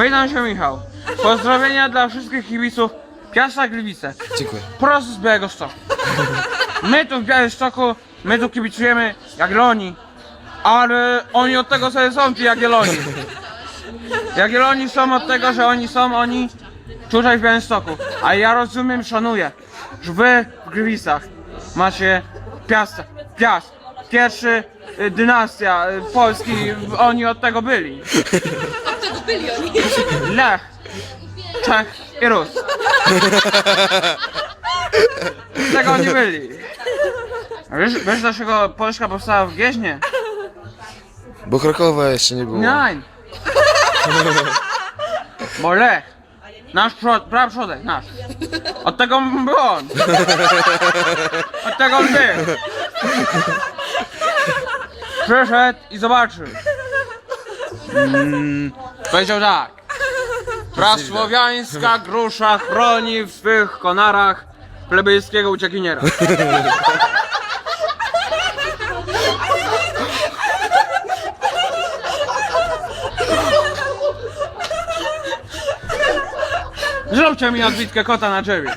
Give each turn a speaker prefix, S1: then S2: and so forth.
S1: Witam się, Michał. Pozdrowienia dla wszystkich kibiców Piasta Gliwice.
S2: Dziękuję.
S1: Prosto z Białegostoku. My tu w Białymstoku, my tu kibicujemy Jagiellonii, ale oni od tego sobie są ci Jagiellonii. Jagiellonii są od tego, że oni tutaj w Białymstoku. A ja rozumiem, szanuję, że wy w Gliwicach macie Piast, pierwszy dynastia Polski, oni od tego byli.
S3: Od tego byli oni.
S1: Lech, Czech i Rus. Z tego oni byli. A wiesz dlaczego Polska powstała w Gnieźnie?
S2: Bo Krakowa jeszcze nie było.
S1: Nein. Bo Lech, nasz praprzodek, nasz. Od tego był on. Od tego on był. Przyszedł i zobaczył. Powiedział tak. Prasłowiańska grusza chroni w swych konarach plebejskiego uciekiniera. Zróbcie mi odbitkę kota na drzewie.